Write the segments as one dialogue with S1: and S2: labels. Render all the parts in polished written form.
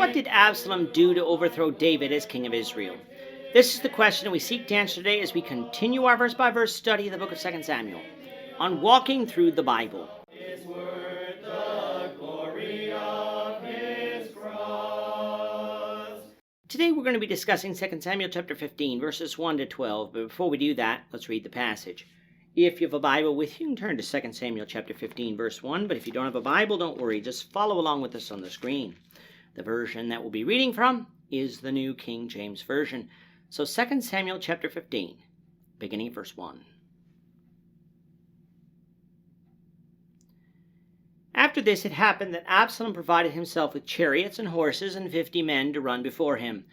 S1: what did Absalom do to overthrow David as king of Israel? This is the question we seek to answer today as we continue our verse-by-verse study of the book of 2 Samuel on walking through the Bible. Today we're going to be discussing 2 Samuel chapter 15, verses 1 to 12, but before we do that, let's read the passage. If you have a Bible with you, you can turn to 2 Samuel chapter 15, verse 1, but if you don't have a Bible, don't worry, just follow along with us on the screen. The version that we'll be reading from is the New King James Version. So 2 Samuel chapter 15, beginning at verse 1. After this it happened that Absalom provided himself with chariots and horses and 50 men to run before him.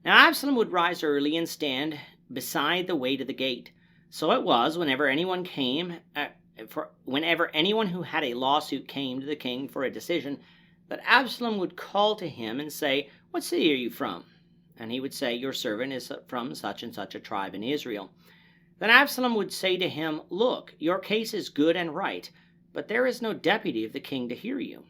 S1: Now Absalom would rise early and stand beside the way to the gate. So it was, whenever anyone who had a lawsuit came to the king for a decision, that Absalom would call to him and say, "What city are you from?" And he would say, "Your servant is from such and such a tribe in Israel." Then Absalom would say to him, "Look, your case is good and right, but there is no deputy of the king to hear you."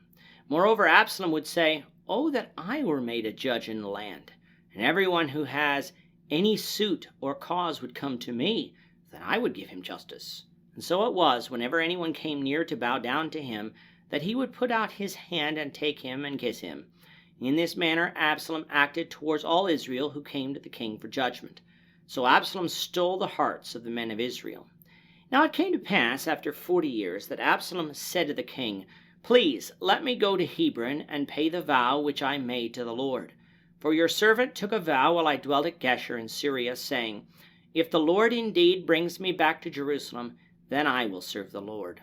S1: Moreover, Absalom would say, "Oh, that I were made a judge in the land, and everyone who has any suit or cause would come to me, then I would give him justice." And so it was, whenever anyone came near to bow down to him, that he would put out his hand and take him and kiss him. In this manner Absalom acted towards all Israel who came to the king for judgment. So Absalom stole the hearts of the men of Israel. Now it came to pass after 40 years that Absalom said to the king, "Please let me go to Hebron and pay the vow which I made to the Lord. For your servant took a vow while I dwelt at Geshur in Syria, saying, If the Lord indeed brings me back to Jerusalem, then I will serve the Lord."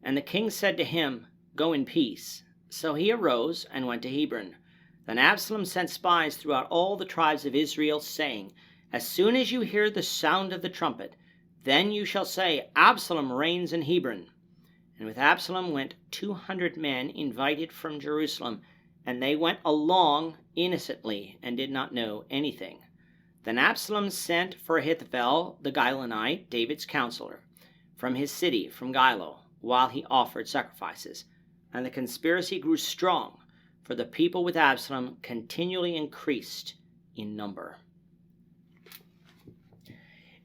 S1: And the king said to him, "Go in peace." So he arose and went to Hebron. Then Absalom sent spies throughout all the tribes of Israel, saying, "As soon as you hear the sound of the trumpet, then you shall say, Absalom reigns in Hebron." And with Absalom went 200 men invited from Jerusalem, and they went along innocently and did not know anything. Then Absalom sent for Ahithophel the Gilonite, David's counselor, from his city, from Gilo, while he offered sacrifices. And the conspiracy grew strong, for the people with Absalom continually increased in number.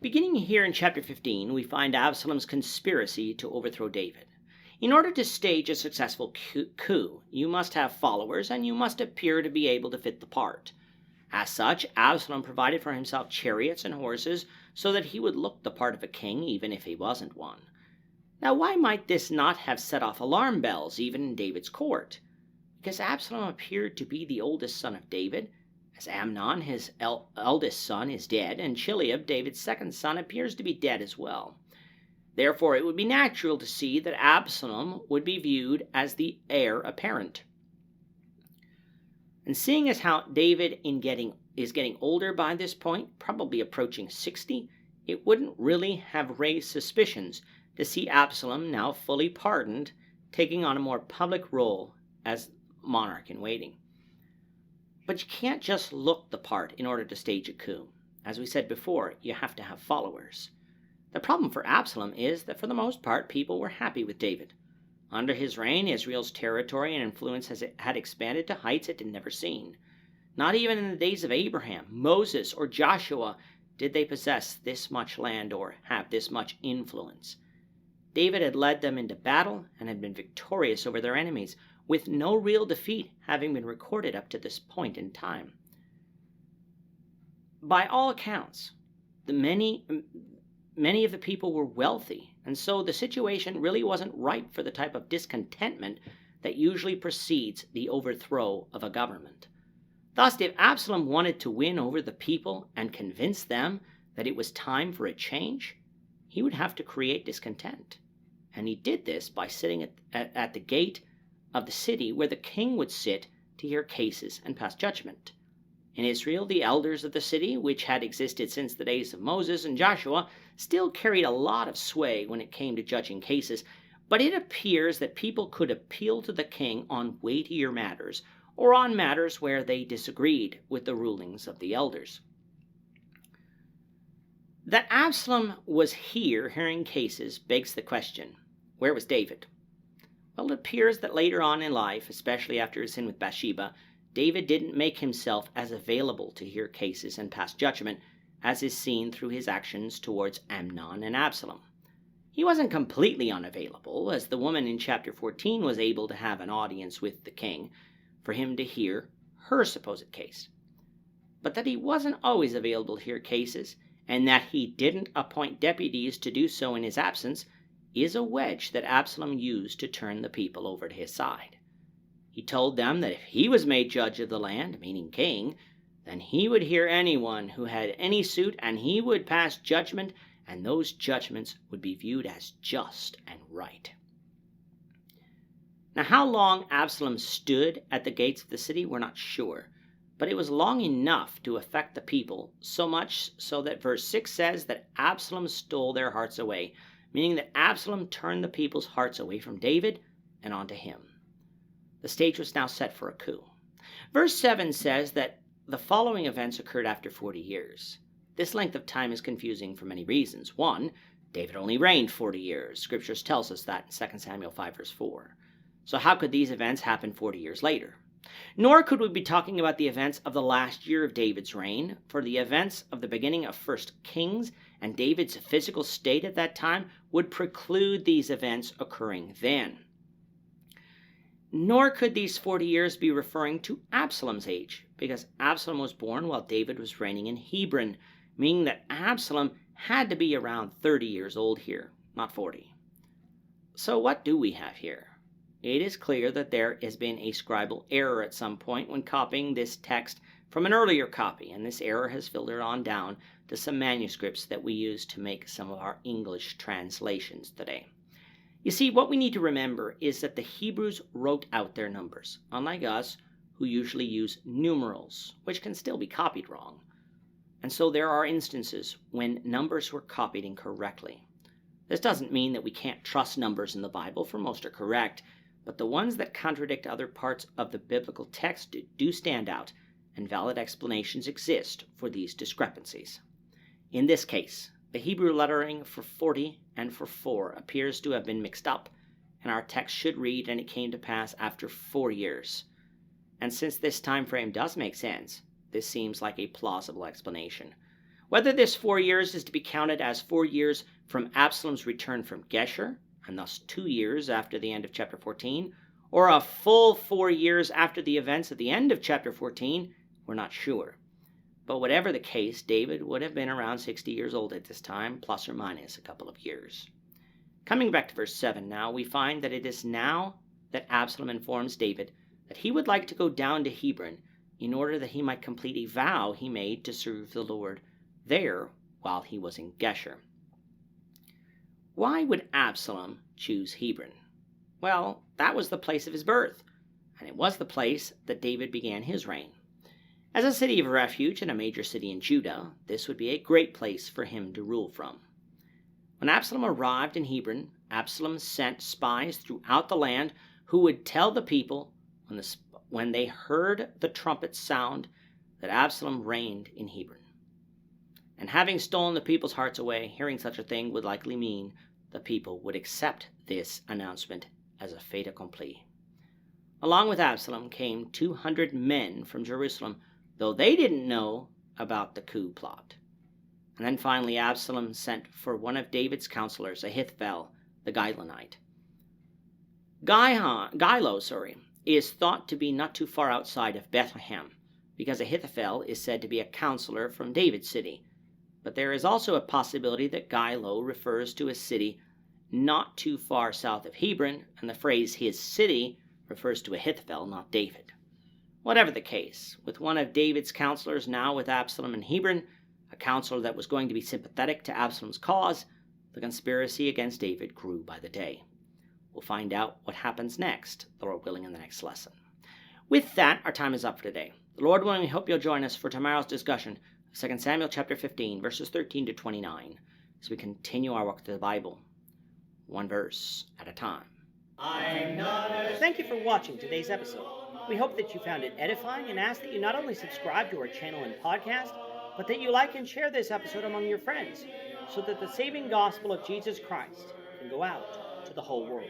S1: Beginning here in chapter 15, we find Absalom's conspiracy to overthrow David. In order to stage a successful coup, you must have followers, and you must appear to be able to fit the part. As such, Absalom provided for himself chariots and horses so that he would look the part of a king, even if he wasn't one. Now, why might this not have set off alarm bells even in David's court? Because Absalom appeared to be the oldest son of David, as Amnon, his eldest son, is dead, and Chileab, David's second son, appears to be dead as well. Therefore, it would be natural to see that Absalom would be viewed as the heir apparent. And seeing as how David is getting older by this point, probably approaching 60, it wouldn't really have raised suspicions to see Absalom, now fully pardoned, taking on a more public role as monarch in waiting. But you can't just look the part in order to stage a coup. As we said before, you have to have followers. The problem for Absalom is that for the most part, people were happy with David. Under his reign, Israel's territory and influence had expanded to heights it had never seen. Not even in the days of Abraham, Moses, or Joshua did they possess this much land or have this much influence. David had led them into battle and had been victorious over their enemies, with no real defeat having been recorded up to this point in time. By all accounts, many of the people were wealthy, and so the situation really wasn't ripe for the type of discontentment that usually precedes the overthrow of a government. Thus, if Absalom wanted to win over the people and convince them that it was time for a change, he would have to create discontent. And he did this by sitting at the gate of the city where the king would sit to hear cases and pass judgment. In Israel, the elders of the city, which had existed since the days of Moses and Joshua, still carried a lot of sway when it came to judging cases, but it appears that people could appeal to the king on weightier matters, or on matters where they disagreed with the rulings of the elders. That Absalom was here hearing cases begs the question, where was David? Well, it appears that later on in life, especially after his sin with Bathsheba, David didn't make himself as available to hear cases and pass judgment as is seen through his actions towards Amnon and Absalom. He wasn't completely unavailable, as the woman in chapter 14 was able to have an audience with the king for him to hear her supposed case. But that he wasn't always available to hear cases, and that he didn't appoint deputies to do so in his absence, is a wedge that Absalom used to turn the people over to his side. He told them that if he was made judge of the land, meaning king, then he would hear anyone who had any suit, and he would pass judgment, and those judgments would be viewed as just and right. Now, how long Absalom stood at the gates of the city, we're not sure, but it was long enough to affect the people, so much so that verse 6 says that Absalom stole their hearts away, meaning that Absalom turned the people's hearts away from David and onto him. The stage was now set for a coup. Verse 7 says that the following events occurred after 40 years. This length of time is confusing for many reasons. One, David only reigned 40 years. Scriptures tells us that in 2 Samuel 5 verse 4. So how could these events happen 40 years later? Nor could we be talking about the events of the last year of David's reign, for the events of the beginning of 1 Kings and David's physical state at that time would preclude these events occurring then. Nor could these 40 years be referring to Absalom's age, because Absalom was born while David was reigning in Hebron, meaning that Absalom had to be around 30 years old here, not 40. So what do we have here? It is clear that there has been a scribal error at some point when copying this text from an earlier copy, and this error has filtered on down to some manuscripts that we use to make some of our English translations today. You see, what we need to remember is that the Hebrews wrote out their numbers, unlike us, who usually use numerals, which can still be copied wrong. And so there are instances when numbers were copied incorrectly. This doesn't mean that we can't trust numbers in the Bible, for most are correct, but the ones that contradict other parts of the biblical text do stand out, and valid explanations exist for these discrepancies. In this case, the Hebrew lettering for 40 and for 4 appears to have been mixed up, and our text should read, "And it came to pass after 4 years." And since this time frame does make sense, this seems like a plausible explanation. Whether this 4 years is to be counted as 4 years from Absalom's return from Geshur, and thus 2 years after the end of chapter 14, or a full 4 years after the events at the end of chapter 14, we're not sure. But whatever the case, David would have been around 60 years old at this time, plus or minus a couple of years. Coming back to verse 7 now, we find that it is now that Absalom informs David that he would like to go down to Hebron in order that he might complete a vow he made to serve the Lord there while he was in Geshur. Why would Absalom choose Hebron? Well, that was the place of his birth, and it was the place that David began his reign. As a city of refuge and a major city in Judah, this would be a great place for him to rule from. When Absalom arrived in Hebron, Absalom sent spies throughout the land who would tell the people when they heard the trumpet sound that Absalom reigned in Hebron. And having stolen the people's hearts away, hearing such a thing would likely mean the people would accept this announcement as a fait accompli. Along with Absalom came 200 men from Jerusalem, though they didn't know about the coup plot. And then finally Absalom sent for one of David's counselors, Ahithophel, the Gilonite. Gilo is thought to be not too far outside of Bethlehem, because Ahithophel is said to be a counselor from David's city. But there is also a possibility that Gilo refers to a city not too far south of Hebron, and the phrase his city refers to Ahithophel, not David. Whatever the case, with one of David's counselors now with Absalom in Hebron, a counselor that was going to be sympathetic to Absalom's cause, the conspiracy against David grew by the day. We'll find out what happens next, Lord willing, in the next lesson. With that, our time is up for today. The Lord willing, we hope you'll join us for tomorrow's discussion of 2 Samuel chapter 15, verses 13 to 29, as we continue our walk through the Bible, one verse at a time. Thank you for watching today's episode. We hope that you found it edifying and ask that you not only subscribe to our channel and podcast, but that you like and share this episode among your friends so that the saving gospel of Jesus Christ can go out to the whole world.